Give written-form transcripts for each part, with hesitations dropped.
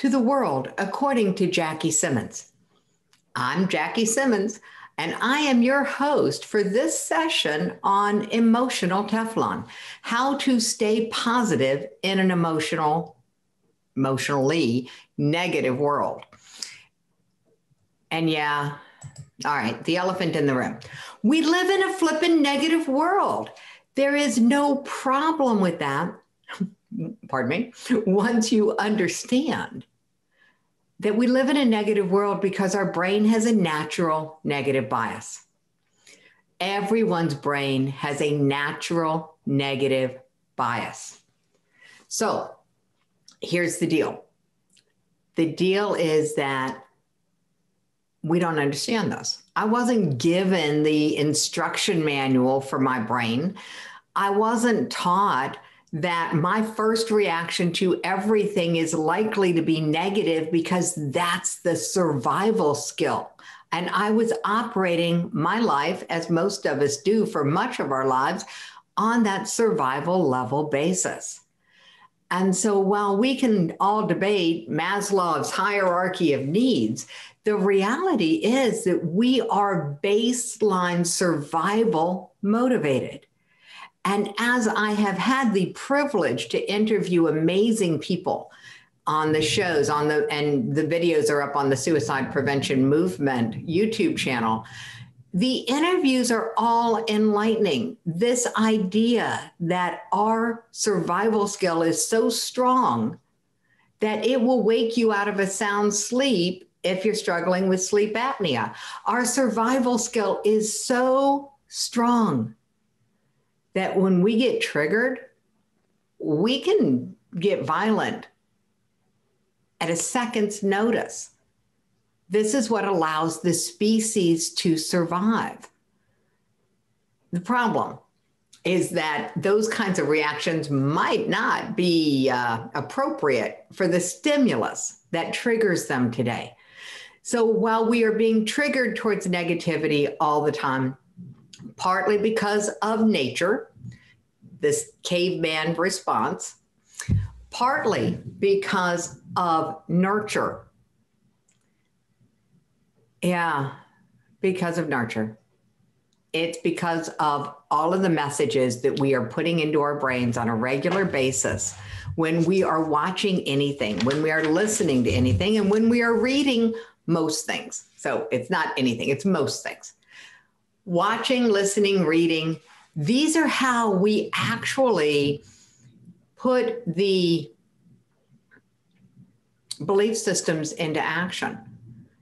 to the world according to Jackie Simmons. I'm Jackie Simmons, and I am your host for this session on Emotional Teflon, how to stay positive in an emotionally negative world. And yeah, all right, the elephant in the room. We live in a flippin' negative world. There is no problem with that. Pardon me. Once you understand that we live in a negative world because our brain has a natural negative bias. Everyone's brain has a natural negative bias. So here's the deal. The deal is that we don't understand this. I wasn't given the instruction manual for my brain. I wasn't taught that my first reaction to everything is likely to be negative because that's the survival skill. And I was operating my life, as most of us do for much of our lives, on that survival level basis. And so while we can all debate Maslow's hierarchy of needs, the reality is that we are baseline survival motivated. And as I have had the privilege to interview amazing people on the shows, and the videos are up on the Suicide Prevention Movement YouTube channel, the interviews are all enlightening. This idea that our survival skill is so strong that it will wake you out of a sound sleep if you're struggling with sleep apnea. Our survival skill is so strong that when we get triggered, we can get violent at a second's notice. This is what allows the species to survive. The problem is that those kinds of reactions might not be appropriate for the stimulus that triggers them today. So while we are being triggered towards negativity all the time, partly because of nature, this caveman response, partly because of nurture. Yeah, because of nurture. It's because of all of the messages that we are putting into our brains on a regular basis when we are watching anything, when we are listening to anything, and when we are reading most things. So it's not anything, it's most things. Watching, listening, reading, these are how we actually put the belief systems into action.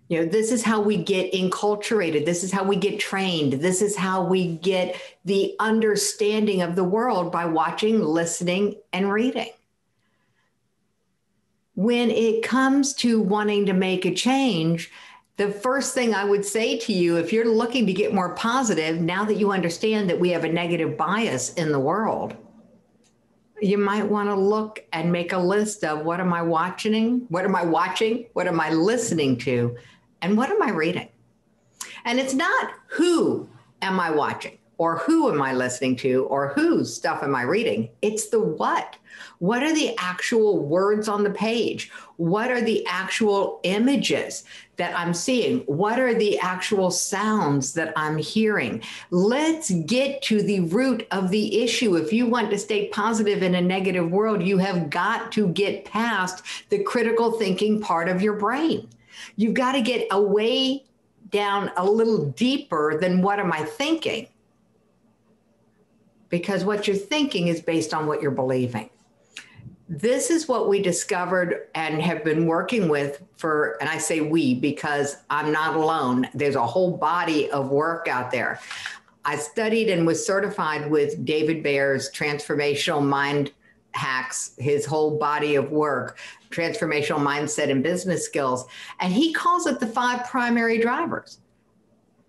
You know, this is how we get enculturated. This is how we get trained. This is how we get the understanding of the world, by watching, listening, and reading. When it comes to wanting to make a change, the first thing I would say to you, if you're looking to get more positive, now that you understand that we have a negative bias in the world, you might want to look and make a list of what am I watching? What am I watching? What am I listening to? And what am I reading? And it's not who am I watching, or who am I listening to, or whose stuff am I reading? It's the what. What are the actual words on the page? What are the actual images that I'm seeing? What are the actual sounds that I'm hearing? Let's get to the root of the issue. If you want to stay positive in a negative world, you have got to get past the critical thinking part of your brain. You've got to get away down a little deeper than what am I thinking? Because what you're thinking is based on what you're believing. This is what we discovered and have been working with for, and I say we because I'm not alone. There's a whole body of work out there. I studied and was certified with David Bayer's Transformational Mind Hacks, his whole body of work, Transformational Mindset and Business Skills. And he calls it the 5 primary drivers.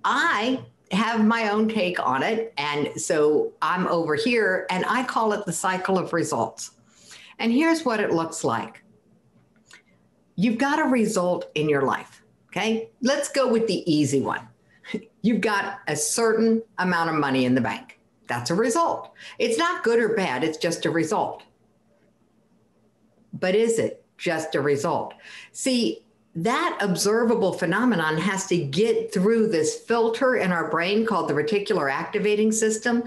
I have my own take on it. And so I'm over here and I call it the cycle of results. And here's what it looks like. You've got a result in your life, okay? Let's go with the easy one. You've got a certain amount of money in the bank. That's a result. It's not good or bad, it's just a result. But is it just a result. See, that observable phenomenon has to get through this filter in our brain called the reticular activating system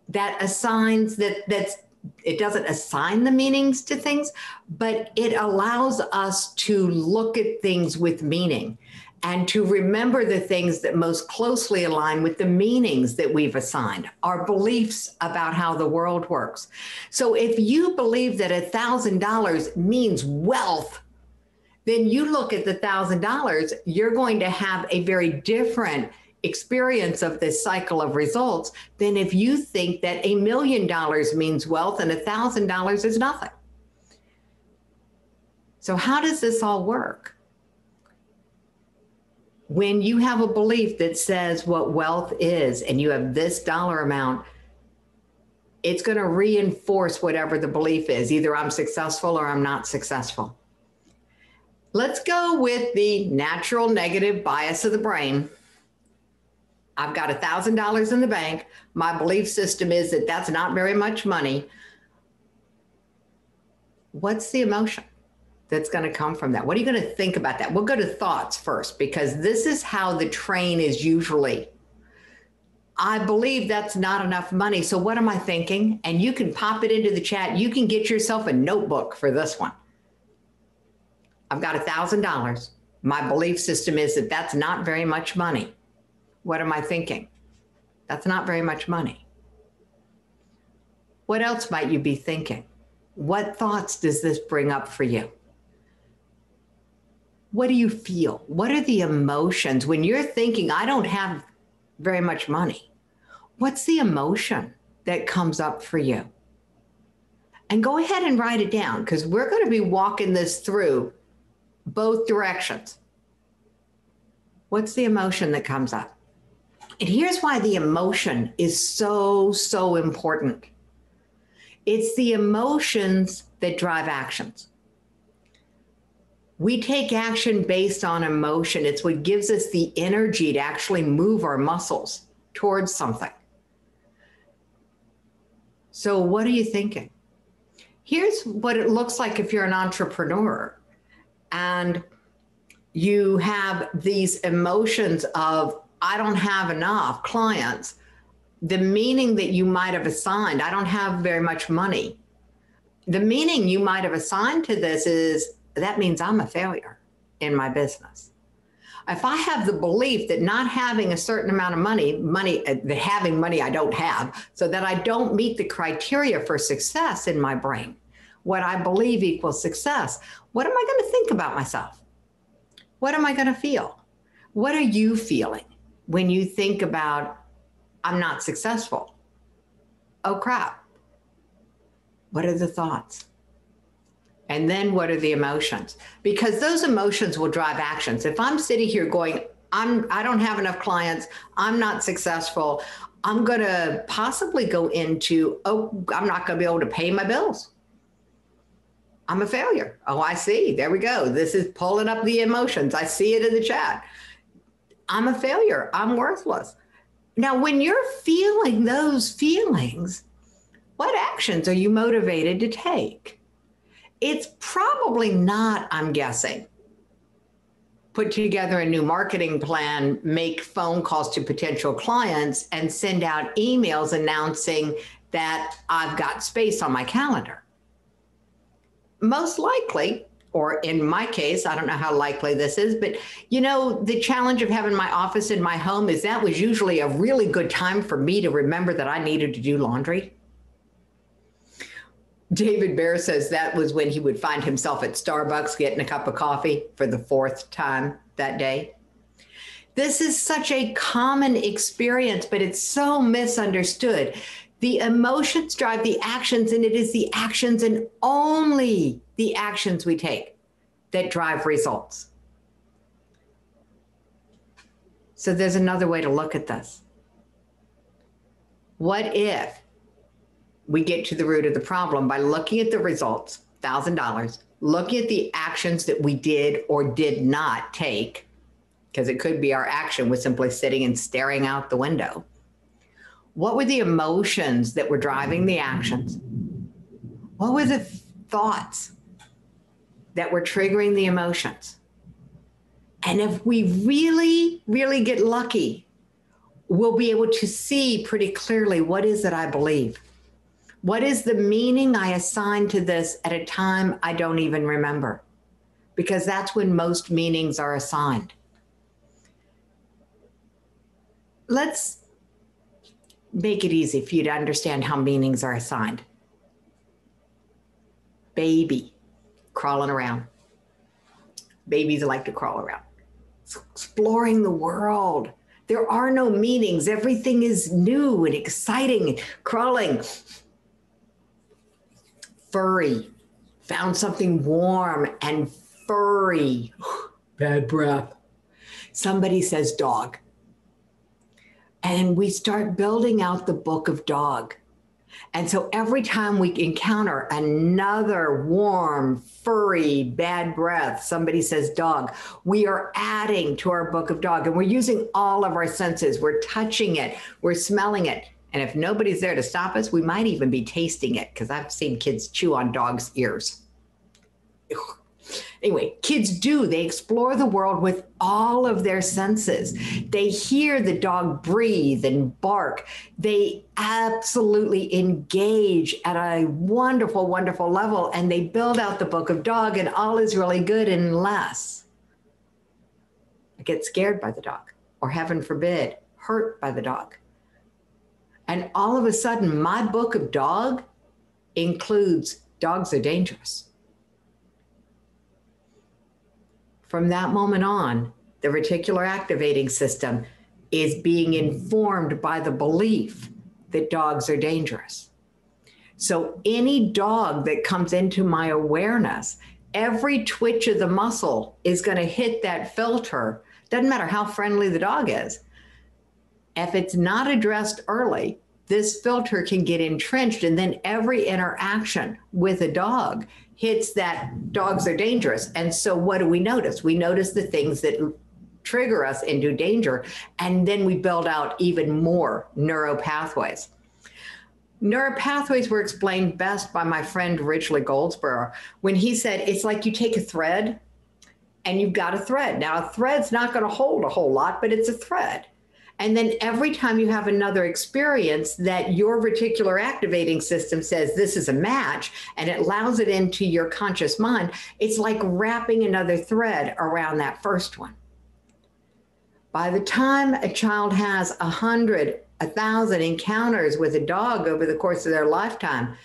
that assigns it doesn't assign the meanings to things, but it allows us to look at things with meaning and to remember the things that most closely align with the meanings that we've assigned, our beliefs about how the world works. So if you believe that $1,000 means wealth, then you look at the $1,000, you're going to have a very different experience of this cycle of results than if you think that $1 million means wealth and $1,000 is nothing. So how does this all work? When you have a belief that says what wealth is and you have this dollar amount, it's going to reinforce whatever the belief is. Either I'm successful or I'm not successful. Let's go with the natural negative bias of the brain. I've got $1,000 in the bank. My belief system is that that's not very much money. What's the emotion that's going to come from that? What are you going to think about that? We'll go to thoughts first, because this is how the train is usually. I believe that's not enough money. So what am I thinking? And you can pop it into the chat. You can get yourself a notebook for this one. I've got $1,000. My belief system is that that's not very much money. What am I thinking? That's not very much money. What else might you be thinking? What thoughts does this bring up for you? What do you feel? What are the emotions when you're thinking, I don't have very much money? What's the emotion that comes up for you? And go ahead and write it down, because we're going to be walking this through both directions. What's the emotion that comes up? And here's why the emotion is so important. It's the emotions that drive actions. We take action based on emotion. It's what gives us the energy to actually move our muscles towards something. So what are you thinking? Here's what it looks like if you're an entrepreneur and you have these emotions of, I don't have enough clients. The meaning that you might have assigned, I don't have very much money. The meaning you might have assigned to this is, that means I'm a failure in my business. If I have the belief that not having a certain amount of money, that having money I don't have, so that I don't meet the criteria for success in my brain, what I believe equals success, what am I going to think about myself? What am I going to feel? What are you feeling when you think about, I'm not successful? Oh, crap. What are the thoughts? And then what are the emotions? Because those emotions will drive actions. If I'm sitting here going, I don't have enough clients, I'm not successful, I'm going to possibly go into, oh, I'm not going to be able to pay my bills. I'm a failure. Oh, I see. There we go. This is pulling up the emotions. I see it in the chat. I'm a failure. I'm worthless. Now, when you're feeling those feelings, what actions are you motivated to take? It's probably not, I'm guessing, put together a new marketing plan, make phone calls to potential clients, and send out emails announcing that I've got space on my calendar. Most likely, or in my case, I don't know how likely this is, but you know, the challenge of having my office in my home is that was usually a really good time for me to remember that I needed to do laundry. David Bear says that was when he would find himself at Starbucks getting a cup of coffee for the 4th time that day. This is such a common experience, but it's so misunderstood. The emotions drive the actions, and it is the actions and only the actions we take that drive results. So there's another way to look at this. What if we get to the root of the problem by looking at the results, $1,000, looking at the actions that we did or did not take, because it could be our action was simply sitting and staring out the window. What were the emotions that were driving the actions? What were the thoughts? that we're triggering the emotions. And if we really, really get lucky, we'll be able to see pretty clearly, what is it I believe? What is the meaning I assign to this at a time I don't even remember? Because that's when most meanings are assigned. Let's make it easy for you to understand how meanings are assigned. Baby, crawling around. Babies like to crawl around. It's exploring the world. There are no meanings. Everything is new and exciting, crawling. Furry, found something warm and furry. Bad breath. Somebody says dog. And we start building out the book of dog. And so every time we encounter another warm, furry, bad breath, somebody says dog, we are adding to our book of dog. And we're using all of our senses. We're touching it. We're smelling it. And if nobody's there to stop us, we might even be tasting it, because I've seen kids chew on dogs' ears. Anyway, kids do. They explore the world with all of their senses. They hear the dog breathe and bark. They absolutely engage at a wonderful, wonderful level, and they build out the book of dog, and all is really good unless I get scared by the dog, or heaven forbid, hurt by the dog. And all of a sudden, my book of dog includes dogs are dangerous. From that moment on, the reticular activating system is being informed by the belief that dogs are dangerous. So any dog that comes into my awareness, every twitch of the muscle is going to hit that filter. Doesn't matter how friendly the dog is. If it's not addressed early, this filter can get entrenched, and then every interaction with a dog hits that dogs are dangerous. And so what do we notice? We notice the things that trigger us into danger, and then we build out even more neuropathways. Neuropathways were explained best by my friend Ridgely Goldsboro when he said, it's like you take a thread and you've got a thread. Now, a thread's not going to hold a whole lot, but it's a thread. And then every time you have another experience that your reticular activating system says this is a match, and it allows it into your conscious mind, it's like wrapping another thread around that first one. By the time a child has 100, 1,000 encounters with a dog over the course of their lifetime,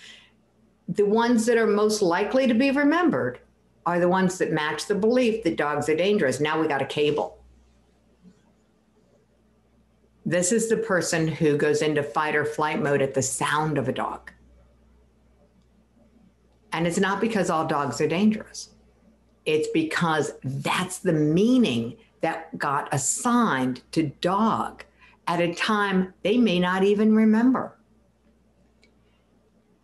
the ones that are most likely to be remembered are the ones that match the belief that dogs are dangerous. Now we got a cable. This is the person who goes into fight or flight mode at the sound of a dog. And it's not because all dogs are dangerous. It's because that's the meaning that got assigned to dog at a time they may not even remember.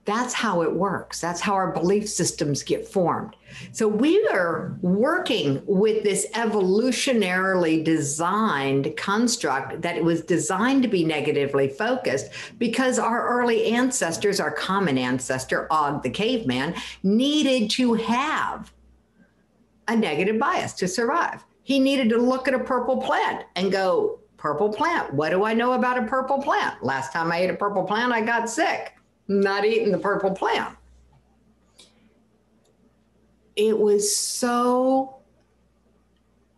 That's how it works. That's how our belief systems get formed. So we are working with this evolutionarily designed construct that was designed to be negatively focused because our early ancestors, our common ancestor, Og the caveman, needed to have a negative bias to survive. He needed to look at a purple plant and go, purple plant, what do I know about a purple plant? Last time I ate a purple plant, I got sick. Not eating the purple plant. It was so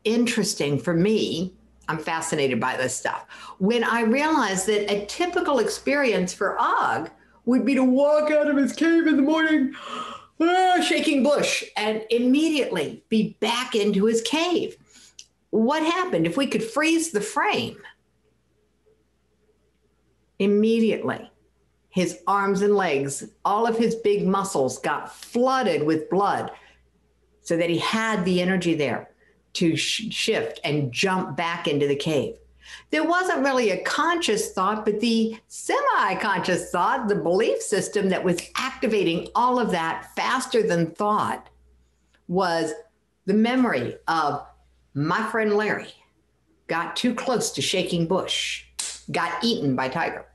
interesting for me. I'm fascinated by this stuff. When I realized that a typical experience for Og would be to walk out of his cave in the morning, shaking bush, and immediately be back into his cave. What happened? If we could freeze the frame, immediately, his arms and legs, all of his big muscles got flooded with blood so that he had the energy there to shift and jump back into the cave. There wasn't really a conscious thought, but the semi-conscious thought, the belief system that was activating all of that faster than thought, was the memory of my friend Larry got too close to shaking bush, got eaten by tiger.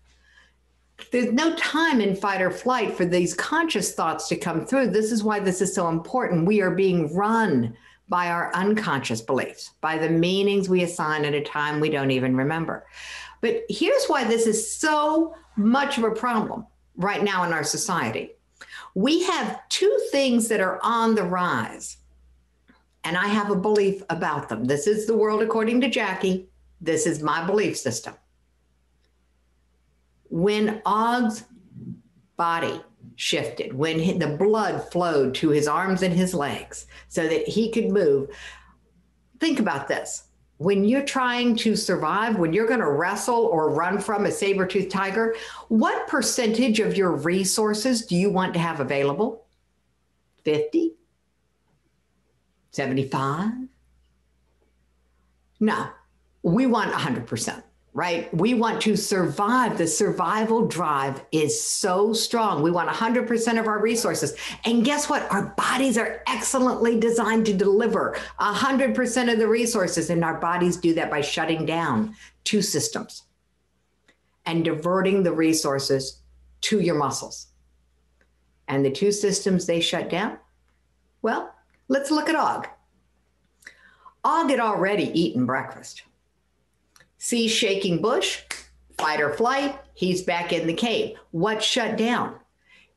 There's no time in fight or flight for these conscious thoughts to come through. This is why this is so important. We are being run by our unconscious beliefs, by the meanings we assign at a time we don't even remember. But here's why this is so much of a problem right now in our society. We have two things that are on the rise, and I have a belief about them. This is the world according to Jackie. This is my belief system. When Og's body shifted, when the blood flowed to his arms and his legs so that he could move, think about this. When you're trying to survive, when you're going to wrestle or run from a saber-toothed tiger, what percentage of your resources do you want to have available? 50? 75? No, we want 100%. Right? We want to survive. The survival drive is so strong. We want 100% of our resources. And guess what? Our bodies are excellently designed to deliver 100% of the resources. And our bodies do that by shutting down two systems and diverting the resources to your muscles. And the two systems they shut down? Well, let's look at Og. Og had already eaten breakfast. See shaking bush, fight or flight, he's back in the cave. What shut down?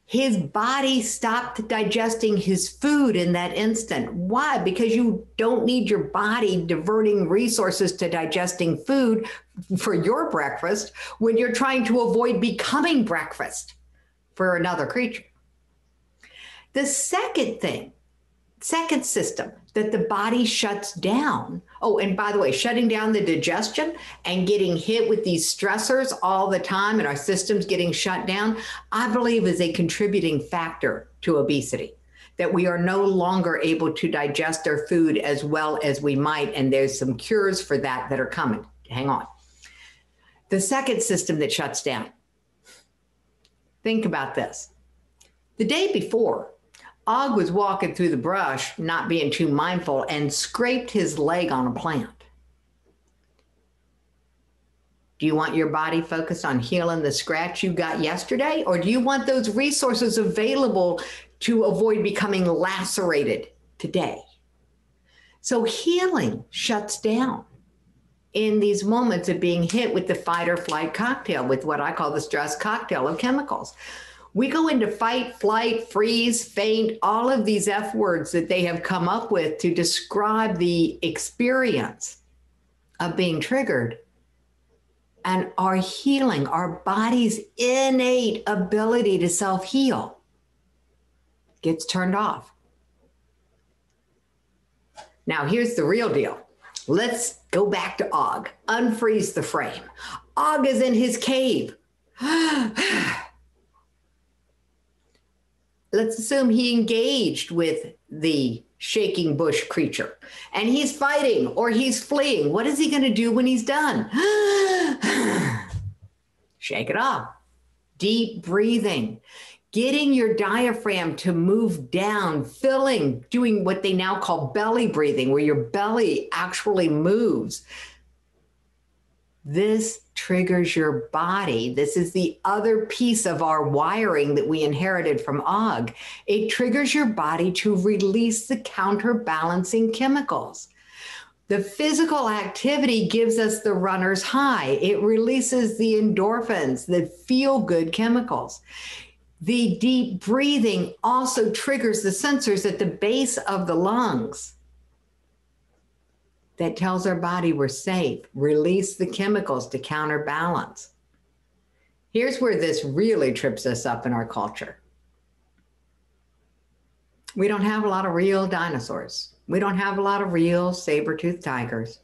His body stopped digesting his food in that instant. Why? Because you don't need your body diverting resources to digesting food for your breakfast when you're trying to avoid becoming breakfast for another creature. The second system that the body shuts down. Oh, and by the way, shutting down the digestion and getting hit with these stressors all the time and our systems getting shut down, I believe is a contributing factor to obesity, that we are no longer able to digest our food as well as we might. And there's some cures for that are coming. Hang on. The second system that shuts down. Think about this. The day before, Og was walking through the brush, not being too mindful, and scraped his leg on a plant. Do you want your body focused on healing the scratch you got yesterday? Or do you want those resources available to avoid becoming lacerated today? So healing shuts down in these moments of being hit with the fight or flight cocktail, with what I call the stress cocktail of chemicals. We go into fight, flight, freeze, faint, all of these F words that they have come up with to describe the experience of being triggered. And our healing, our body's innate ability to self-heal gets turned off. Now, here's the real deal. Let's go back to Og. Unfreeze the frame. Og is in his cave. Let's assume he engaged with the shaking bush creature and he's fighting or he's fleeing. What is he going to do when he's done? Shake it off. Deep breathing, getting your diaphragm to move down, filling, doing what they now call belly breathing, where your belly actually moves. This triggers your body. This is the other piece of our wiring that we inherited from Og. It triggers your body to release the counterbalancing chemicals. The physical activity gives us the runner's high. It releases the endorphins, the feel-good chemicals. The deep breathing also triggers the sensors at the base of the lungs that tells our body we're safe. Release the chemicals to counterbalance. Here's where this really trips us up in our culture. We don't have a lot of real dinosaurs. We don't have a lot of real saber-toothed tigers.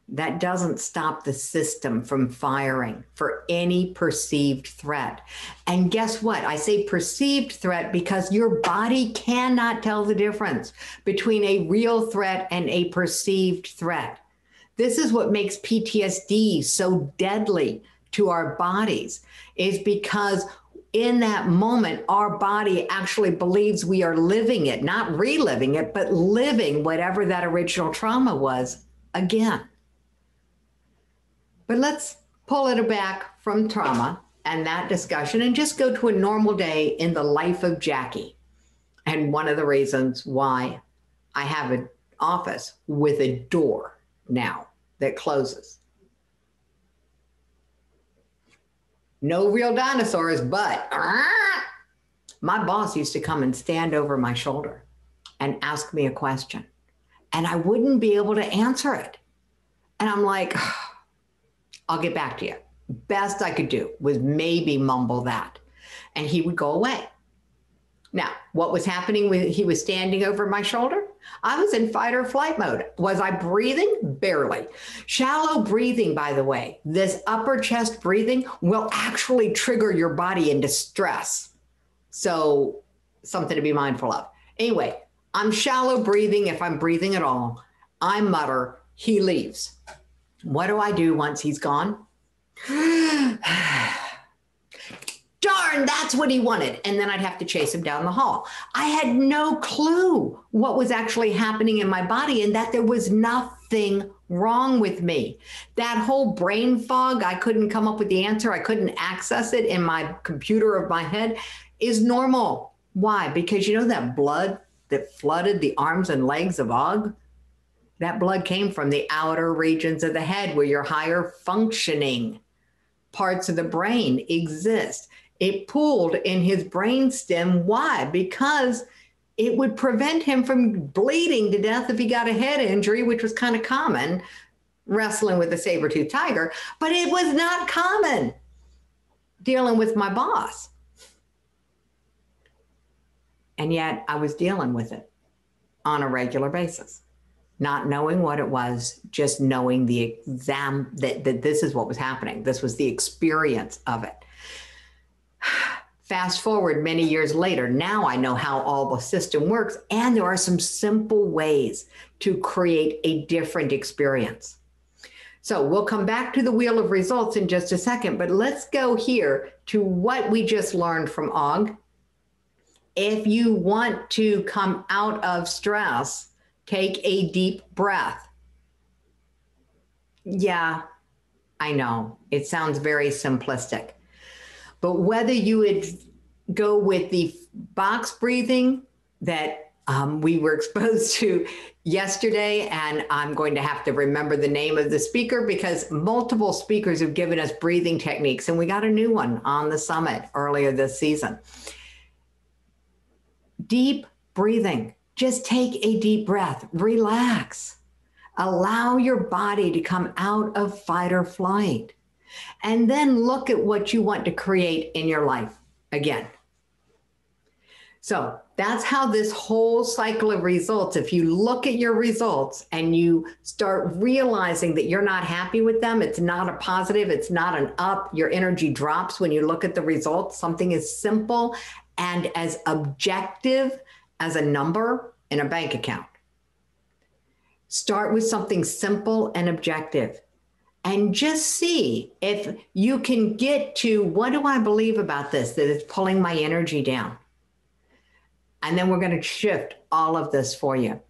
That doesn't stop the system from firing for any perceived threat. And guess what? I say perceived threat because your body cannot tell the difference between a real threat and a perceived threat. This is what makes PTSD so deadly to our bodies, is because in that moment, our body actually believes we are living it, not reliving it, but living whatever that original trauma was again. But let's pull it back from trauma and that discussion and just go to a normal day in the life of Jackie. And one of the reasons why I have an office with a door now that closes. No real dinosaurs, but my boss used to come and stand over my shoulder and ask me a question, and I wouldn't be able to answer it. And I'm like, I'll get back to you. Best I could do was maybe mumble that, and he would go away. Now, what was happening when he was standing over my shoulder? I was in fight or flight mode. Was I breathing? Barely. Shallow breathing, by the way, this upper chest breathing will actually trigger your body into stress. So something to be mindful of. Anyway, I'm shallow breathing if I'm breathing at all. I mutter, he leaves. What do I do once he's gone? Darn, that's what he wanted. And then I'd have to chase him down the hall. I had no clue what was actually happening in my body and that there was nothing wrong with me. That whole brain fog, I couldn't come up with the answer. I couldn't access it in my computer of my head is normal. Why? Because you know that blood that flooded the arms and legs of Og? That blood came from the outer regions of the head where your higher functioning parts of the brain exist. It pooled in his brainstem. Why? Because it would prevent him from bleeding to death if he got a head injury, which was kind of common wrestling with a saber-toothed tiger, but it was not common dealing with my boss. And yet I was dealing with it on a regular basis, not knowing what it was, just knowing the exam that this is what was happening. This was the experience of it. Fast forward many years later, now I know how all the system works, and there are some simple ways to create a different experience. So we'll come back to the wheel of results in just a second, but let's go here to what we just learned from Og. If you want to come out of stress, take a deep breath. Yeah, I know, it sounds very simplistic. But whether you would go with the box breathing that we were exposed to yesterday, and I'm going to have to remember the name of the speaker because multiple speakers have given us breathing techniques, and we got a new one on the summit earlier this season. Deep breathing. Just take a deep breath, relax, allow your body to come out of fight or flight. And then look at what you want to create in your life again. So that's how this whole cycle of results, if you look at your results and you start realizing that you're not happy with them, it's not a positive, it's not an up, your energy drops when you look at the results. Something as simple and as objective as a number in a bank account. Start with something simple and objective. And just see if you can get to, what do I believe about this that is pulling my energy down? And then we're going to shift all of this for you.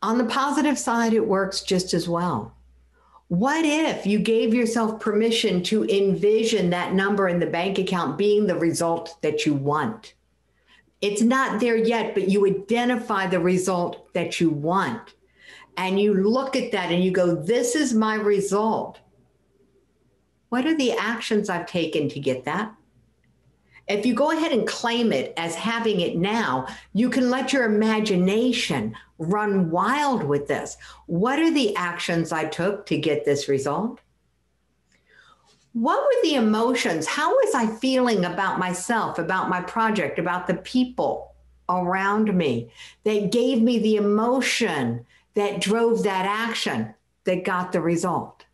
On the positive side, it works just as well. What if you gave yourself permission to envision that number in the bank account being the result that you want? It's not there yet, but you identify the result that you want. And you look at that and you go, this is my result. What are the actions I've taken to get that? If you go ahead and claim it as having it now, you can let your imagination run wild with this. What are the actions I took to get this result? What were the emotions? How was I feeling about myself, about my project, about the people around me that gave me the emotion that drove that action that got the result?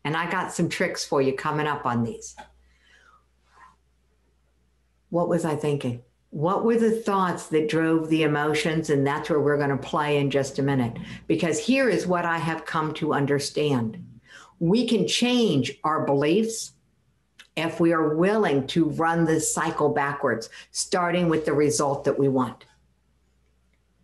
And I got some tricks for you coming up on these. What was I thinking? What were the thoughts that drove the emotions? And that's where we're going to play in just a minute, because here is what I have come to understand. We can change our beliefs if we are willing to run this cycle backwards, starting with the result that we want.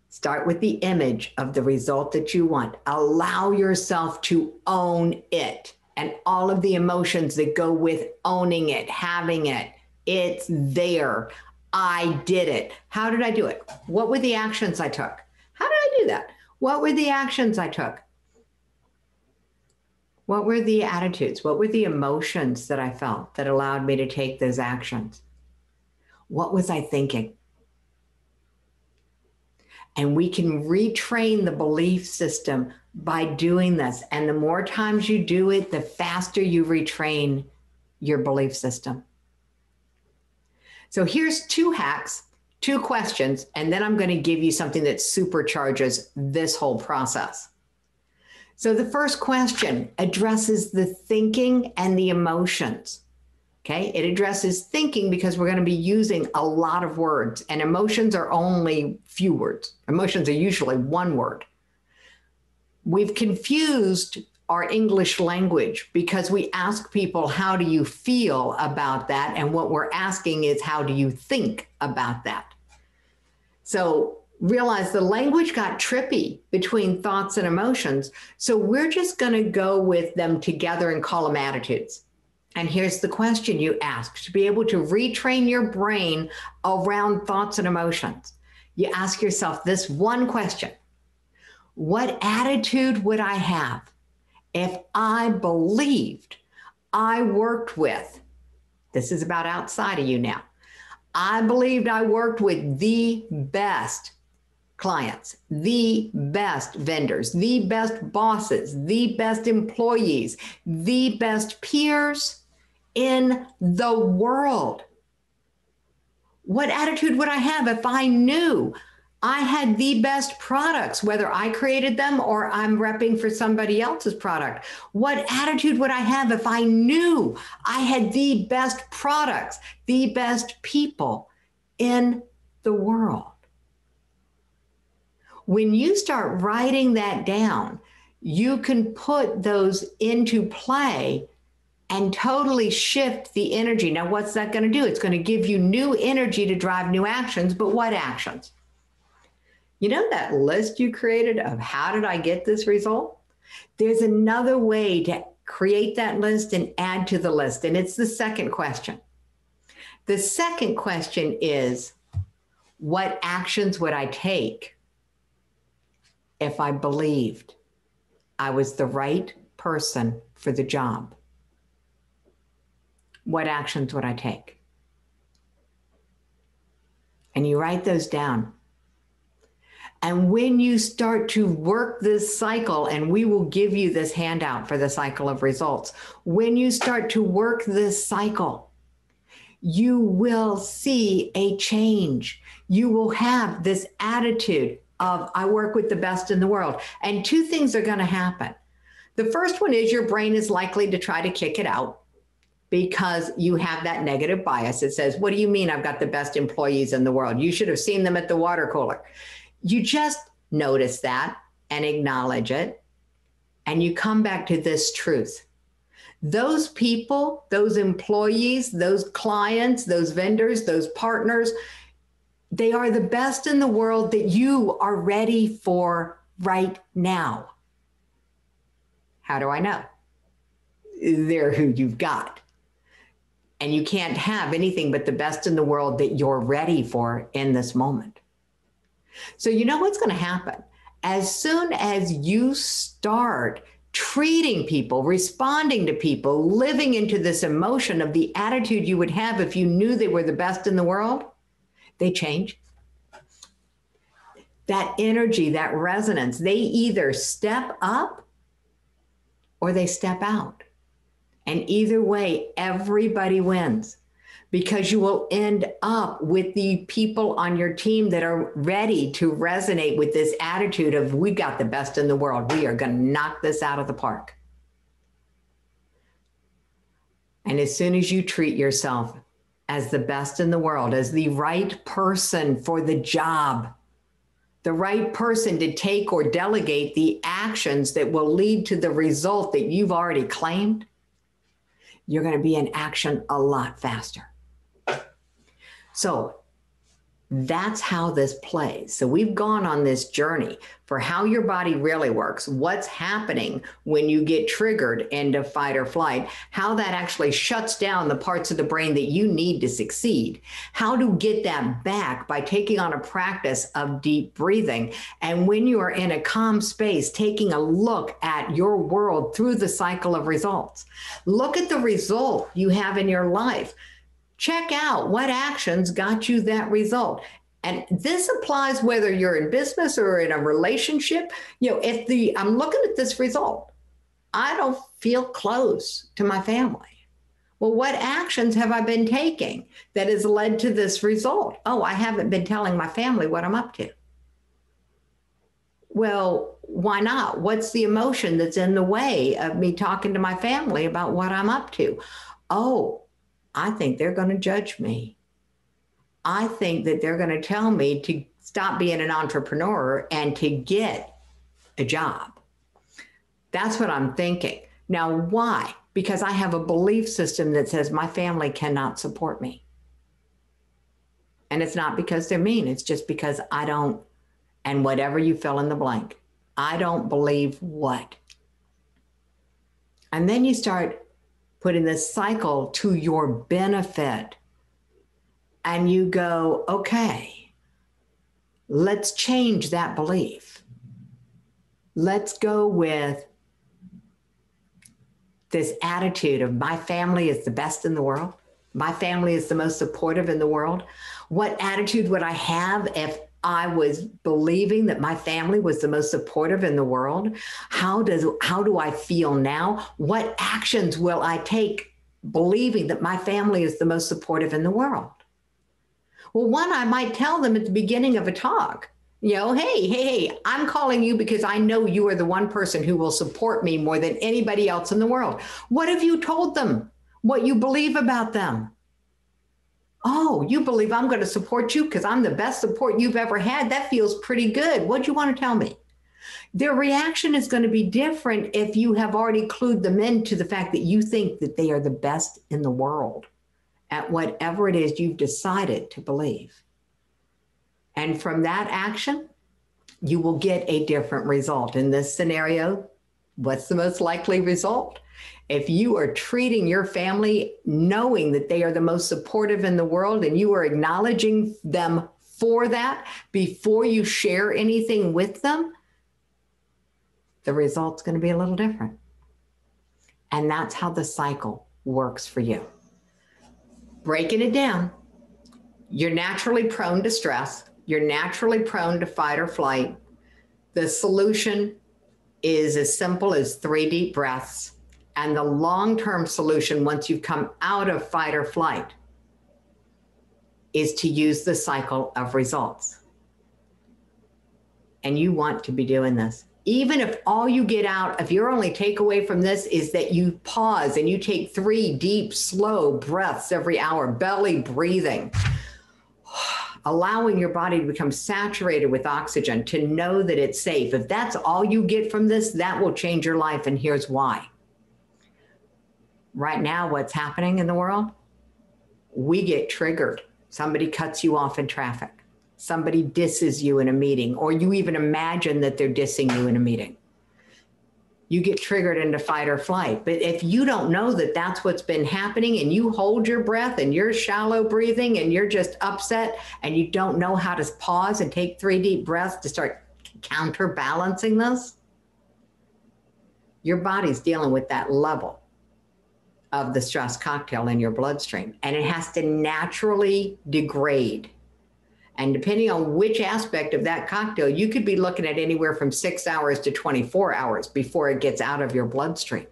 Start with the image of the result that you want. Allow yourself to own it. and all of the emotions that go with owning it, having it. It's there. I did it. How did I do it? What were the actions I took? How did I do that? What were the actions I took? What were the attitudes? What were the emotions that I felt that allowed me to take those actions? What was I thinking? And we can retrain the belief system by doing this. And the more times you do it, the faster you retrain your belief system. So here's 2 hacks, 2 questions, and then I'm going to give you something that supercharges this whole process. So the first question addresses the thinking and the emotions. Okay, it addresses thinking because we're going to be using a lot of words, and emotions are only few words. Emotions are usually one word. We've confused our English language because we ask people, how do you feel about that? And what we're asking is, how do you think about that? So realize the language got trippy between thoughts and emotions. So we're just going to go with them together and call them attitudes. And here's the question you ask to be able to retrain your brain around thoughts and emotions. You ask yourself this one question: what attitude would I have if I believed I worked with, this is about outside of you now, I believed I worked with the best clients, the best vendors, the best bosses, the best employees, the best peers in the world? What attitude would I have if I knew I had the best products, whether I created them or I'm repping for somebody else's product? What attitude would I have if I knew I had the best products, the best people in the world? When you start writing that down, you can put those into play and totally shift the energy. Now, what's that going to do? It's going to give you new energy to drive new actions. But what actions? You know that list you created of how did I get this result? There's another way to create that list and add to the list. And it's the second question. The second question is, what actions would I take if I believed I was the right person for the job? What actions would I take? And you write those down. And when you start to work this cycle, and we will give you this handout for the cycle of results, when you start to work this cycle, you will see a change. You will have this attitude of, I work with the best in the world. And 2 things are going to happen. The first one is your brain is likely to try to kick it out, because you have that negative bias. It says, what do you mean I've got the best employees in the world? You should have seen them at the water cooler. You just notice that and acknowledge it. And you come back to this truth. Those people, those employees, those clients, those vendors, those partners, they are the best in the world that you are ready for right now. How do I know? They're who you've got. And you can't have anything but the best in the world that you're ready for in this moment. So you know what's going to happen? As soon as you start treating people, responding to people, living into this emotion of the attitude you would have if you knew they were the best in the world, they change. That energy, that resonance, they either step up or they step out. And either way, everybody wins, because you will end up with the people on your team that are ready to resonate with this attitude of, we got the best in the world. We are going to knock this out of the park. And as soon as you treat yourself as the best in the world, as the right person for the job, the right person to take or delegate the actions that will lead to the result that you've already claimed, you're going to be in action a lot faster. So That's how this plays. So we've gone on this journey for how your body really works, what's happening when you get triggered into fight or flight, how that actually shuts down the parts of the brain that you need to succeed, how to get that back by taking on a practice of deep breathing. And when you are in a calm space, taking a look at your world through the cycle of results. Look at the result you have in your life. Check out what actions got you that result. And this applies whether you're in business or in a relationship. If I'm looking at this result, I don't feel close to my family. Well, what actions have I been taking that has led to this result? Oh, I haven't been telling my family what I'm up to. Well, why not? What's the emotion that's in the way of me talking to my family about what I'm up to? Oh, I think they're going to judge me. I think that they're going to tell me to stop being an entrepreneur and to get a job. That's what I'm thinking. Now, why? Because I have a belief system that says my family cannot support me. And it's not because they're mean. It's just because I don't, and whatever you fill in the blank, I don't believe what. And then you start putting this cycle to your benefit. And you go, okay, let's change that belief. Let's go with this attitude of my family is the best in the world. My family is the most supportive in the world. What attitude would I have if I was believing that my family was the most supportive in the world? How do I feel now? What actions will I take believing that my family is the most supportive in the world? Well, one, I might tell them at the beginning of a talk, hey, I'm calling you because I know you are the one person who will support me more than anybody else in the world. What have you told them? What you believe about them? Oh, you believe I'm going to support you because I'm the best support you've ever had. That feels pretty good. What do you want to tell me? Their reaction is going to be different if you have already clued them into the fact that you think that they are the best in the world at whatever it is you've decided to believe. And from that action, you will get a different result. In this scenario, what's the most likely result? If you are treating your family knowing that they are the most supportive in the world and you are acknowledging them for that before you share anything with them, the result's going to be a little different. And that's how the cycle works for you. Breaking it down, you're naturally prone to stress. You're naturally prone to fight or flight. The solution is as simple as 3 deep breaths. And the long-term solution, once you've come out of fight or flight, is to use the cycle of results. And you want to be doing this. Even if all you get out of your only takeaway from this is that you pause and you take 3 deep, slow breaths every hour, belly breathing, allowing your body to become saturated with oxygen, to know that it's safe. If that's all you get from this, that will change your life. And here's why. Right now, what's happening in the world? We get triggered. Somebody cuts you off in traffic. Somebody disses you in a meeting, or you even imagine that they're dissing you in a meeting. You get triggered into fight or flight. But if you don't know that that's what's been happening and you hold your breath and you're shallow breathing and you're just upset and you don't know how to pause and take 3 deep breaths to start counterbalancing this, your body's dealing with that level of the stress cocktail in your bloodstream, and it has to naturally degrade. And depending on which aspect of that cocktail, you could be looking at anywhere from 6 hours to 24 hours before it gets out of your bloodstream.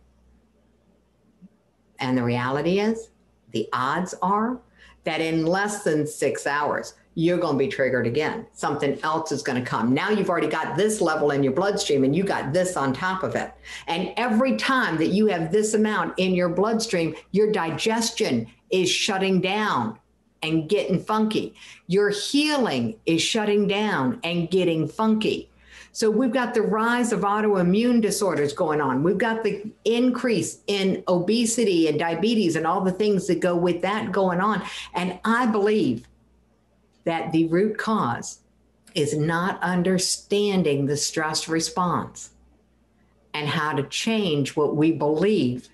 And the reality is, the odds are that in less than 6 hours, you're going to be triggered again. Something else is going to come. Now you've already got this level in your bloodstream and you got this on top of it. And every time that you have this amount in your bloodstream, your digestion is shutting down and getting funky. Your healing is shutting down and getting funky. So we've got the rise of autoimmune disorders going on. We've got the increase in obesity and diabetes and all the things that go with that going on. And I believe that the root cause is not understanding the stress response and how to change what we believe.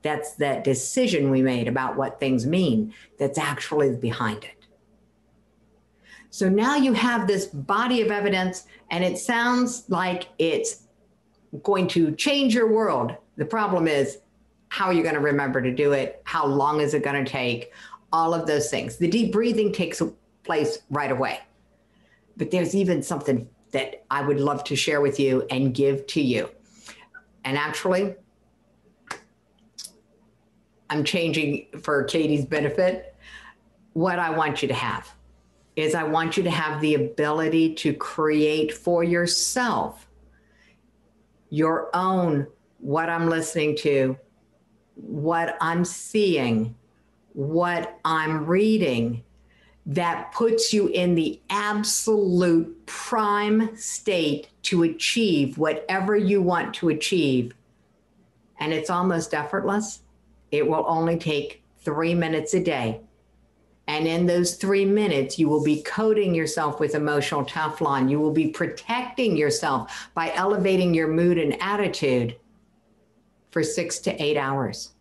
That's that decision we made about what things mean that's actually behind it. So now you have this body of evidence, and it sounds like it's going to change your world. The problem is, how are you going to remember to do it? How long is it going to take? All of those things. The deep breathing takes place right away. But there's even something that I would love to share with you and give to you. And actually, I'm changing for Katie's benefit. What I want you to have is I want you to have the ability to create for yourself your own, what I'm listening to, what I'm seeing, what I'm reading, that puts you in the absolute prime state to achieve whatever you want to achieve. And it's almost effortless. It will only take 3 minutes a day. And in those 3 minutes, you will be coating yourself with emotional Teflon. You will be protecting yourself by elevating your mood and attitude for 6 to 8 hours.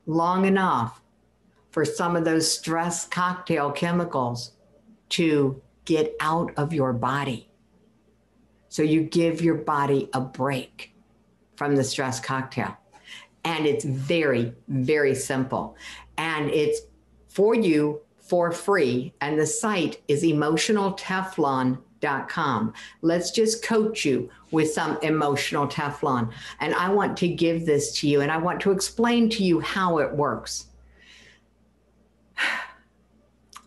Long enough for some of those stress cocktail chemicals to get out of your body. So you give your body a break from the stress cocktail. And it's very, very simple. And it's for you for free. And the site is emotionalteflon.com. Let's just coach you with some emotional Teflon. And I want to give this to you, and I want to explain to you how it works.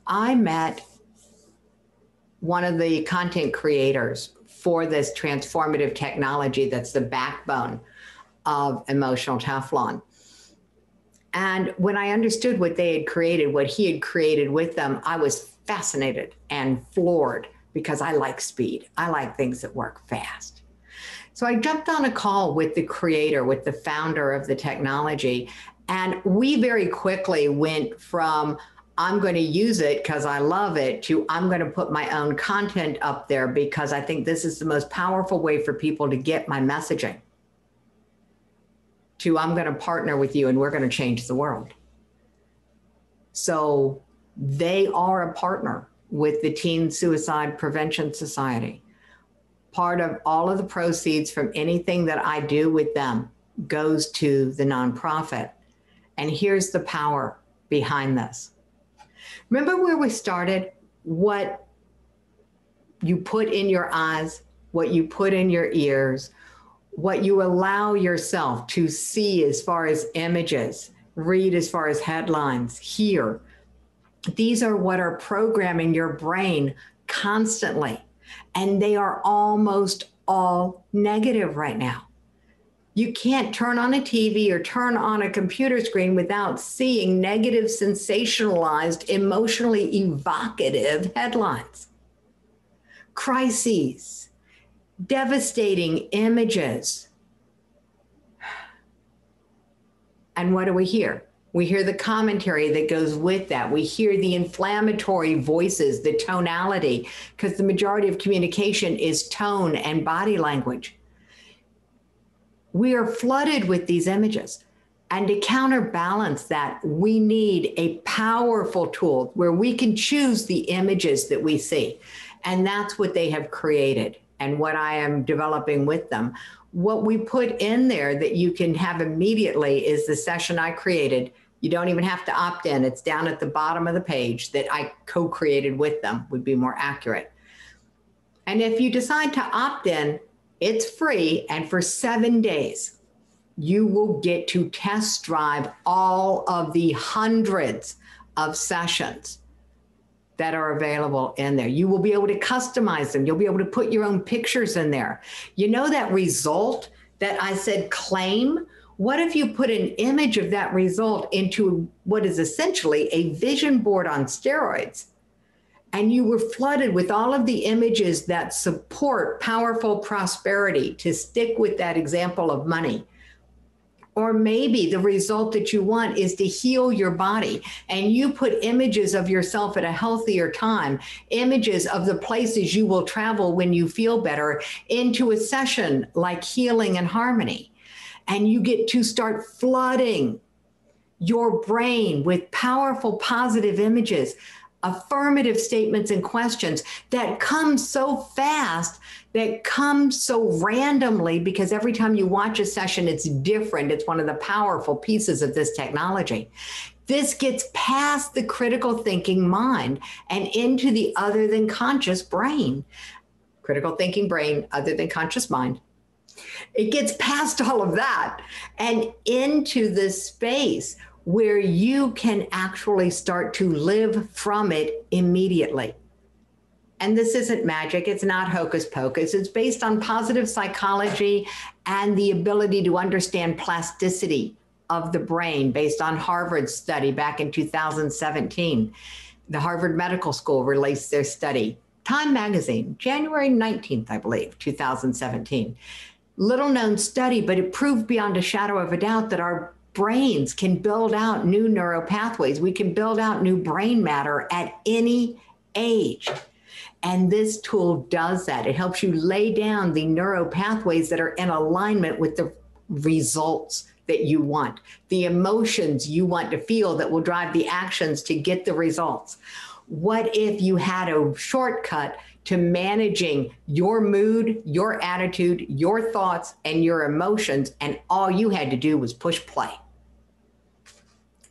I met one of the content creators for this transformative technology that's the backbone of Emotional Teflon. And when I understood what they had created, what he had created with them, I was fascinated and floored because I like speed. I like things that work fast. So I jumped on a call with the creator, with the founder of the technology, and we very quickly went from I'm going to use it because I love it to I'm going to put my own content up there because I think this is the most powerful way for people to get my messaging. To I'm going to partner with you and we're going to change the world. So they are a partner with the Teen Suicide Prevention Society. Part of all of the proceeds from anything that I do with them goes to the nonprofit. And here's the power behind this. Remember where we started? What you put in your eyes, what you put in your ears, what you allow yourself to see as far as images, read as far as headlines, hear. These are what are programming your brain constantly. And they are almost all negative right now. You can't turn on a TV or turn on a computer screen without seeing negative, sensationalized, emotionally evocative headlines. Crises, devastating images. And what do we hear? We hear the commentary that goes with that. We hear the inflammatory voices, the tonality, because the majority of communication is tone and body language. We are flooded with these images. And to counterbalance that, we need a powerful tool where we can choose the images that we see. And that's what they have created and what I am developing with them. What we put in there that you can have immediately is the session I created. You don't even have to opt in. It's down at the bottom of the page that I co-created with them, would be more accurate. And if you decide to opt in, it's free. And for 7 days, you will get to test drive all of the hundreds of sessions that are available in there. You will be able to customize them. You'll be able to put your own pictures in there. You know that result that I said claim? What if you put an image of that result into what is essentially a vision board on steroids? And you were flooded with all of the images that support powerful prosperity, to stick with that example of money. Or maybe the result that you want is to heal your body, and you put images of yourself at a healthier time, images of the places you will travel when you feel better into a session like healing and harmony. And you get to start flooding your brain with powerful positive images, affirmative statements and questions that come so fast, that come so randomly, because every time you watch a session, it's different. It's one of the powerful pieces of this technology. This gets past the critical thinking mind and into the other than conscious brain. Critical thinking brain, other than conscious mind. It gets past all of that and into this space where you can actually start to live from it immediately. And this isn't magic. It's not hocus pocus. It's based on positive psychology and the ability to understand plasticity of the brain based on Harvard's study back in 2017. The Harvard Medical School released their study. Time magazine, January 19th, I believe, 2017. Little known study, but it proved beyond a shadow of a doubt that our brains can build out new neural pathways. We can build out new brain matter at any age. And this tool does that. It helps you lay down the neural pathways that are in alignment with the results that you want, the emotions you want to feel that will drive the actions to get the results. What if you had a shortcut to managing your mood, your attitude, your thoughts, and your emotions, and all you had to do was push play?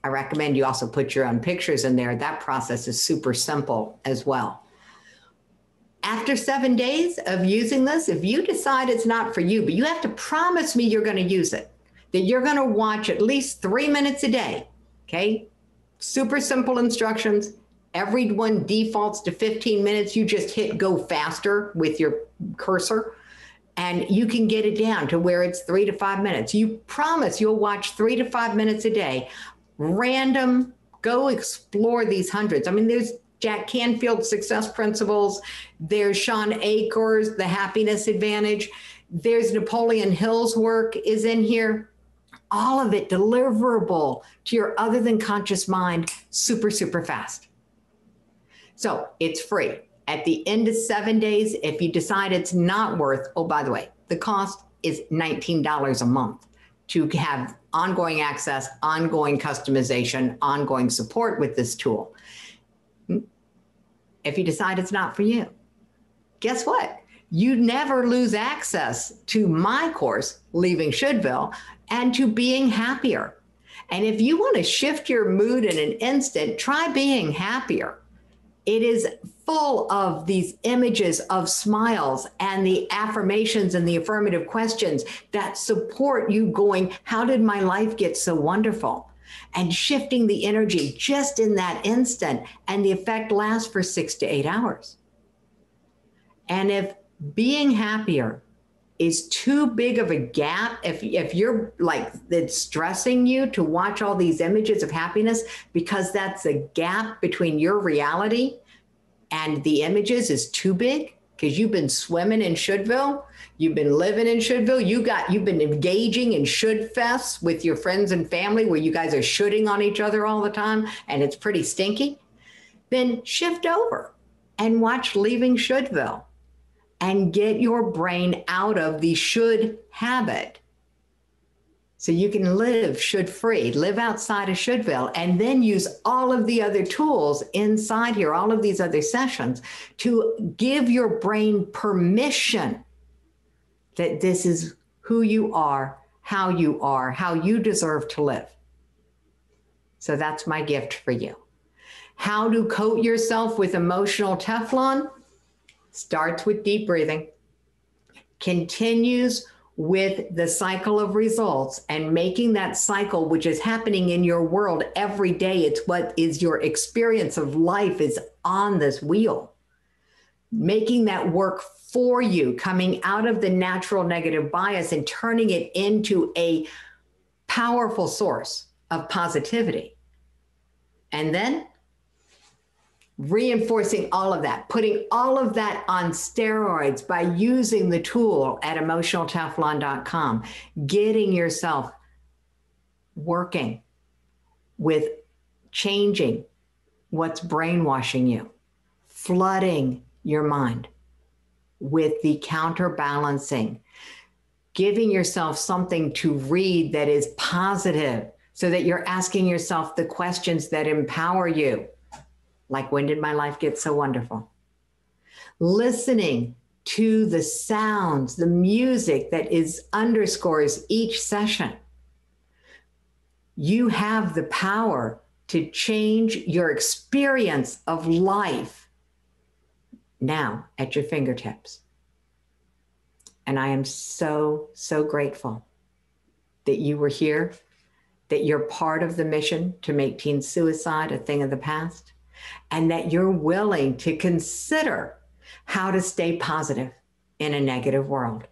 I recommend you also put your own pictures in there. That process is super simple as well. After 7 days of using this, if you decide it's not for you, but you have to promise me you're going to use it, that you're going to watch at least 3 minutes a day, okay? Super simple instructions. Everyone defaults to 15 minutes. You just hit go faster with your cursor, and you can get it down to where it's 3 to 5 minutes. You promise you'll watch 3 to 5 minutes a day. Random, go explore these hundreds. I mean, there's Jack Canfield's Success Principles. There's Sean Akers, The Happiness Advantage. There's Napoleon Hill's work is in here. All of it deliverable to your other than conscious mind super, super fast. So it's free. At the end of 7 days, if you decide it's not worth, oh, by the way, the cost is $19 a month to have ongoing access, ongoing customization, ongoing support with this tool. If you decide it's not for you, guess what? You never lose access to my course, Leaving Shouldville, and to Being Happier. And if you want to shift your mood in an instant, try Being Happier. It is full of these images of smiles and the affirmations and the affirmative questions that support you going, how did my life get so wonderful? And shifting the energy just in that instant. And the effect lasts for 6 to 8 hours. And if Being Happier is too big of a gap, if you're like, it's stressing you to watch all these images of happiness because that's a gap between your reality and the images is too big, because you've been swimming in Shouldville, you've been living in Shouldville, you've been engaging in should fests with your friends and family where you guys are shoulding on each other all the time and it's pretty stinky, then shift over and watch Leaving Shouldville and get your brain out of the should habit so you can live should free, live outside of Shouldville, and then use all of the other tools inside here, all of these other sessions to give your brain permission that this is who you are, how you deserve to live. So that's my gift for you. How to coat yourself with emotional Teflon starts with deep breathing, continues with the cycle of results and making that cycle, which is happening in your world every day. It's what is your experience of life is on this wheel, making that work for you, coming out of the natural negative bias and turning it into a powerful source of positivity. And then reinforcing all of that, putting all of that on steroids by using the tool at emotionalteflon.com, getting yourself working with changing what's brainwashing you, flooding your mind with the counterbalancing, giving yourself something to read that is positive so that you're asking yourself the questions that empower you. Like, when did my life get so wonderful? Listening to the sounds, the music that underscores each session. You have the power to change your experience of life now at your fingertips. And I am so, so grateful that you were here, that you're part of the mission to make teen suicide a thing of the past, and that you're willing to consider how to stay positive in a negative world.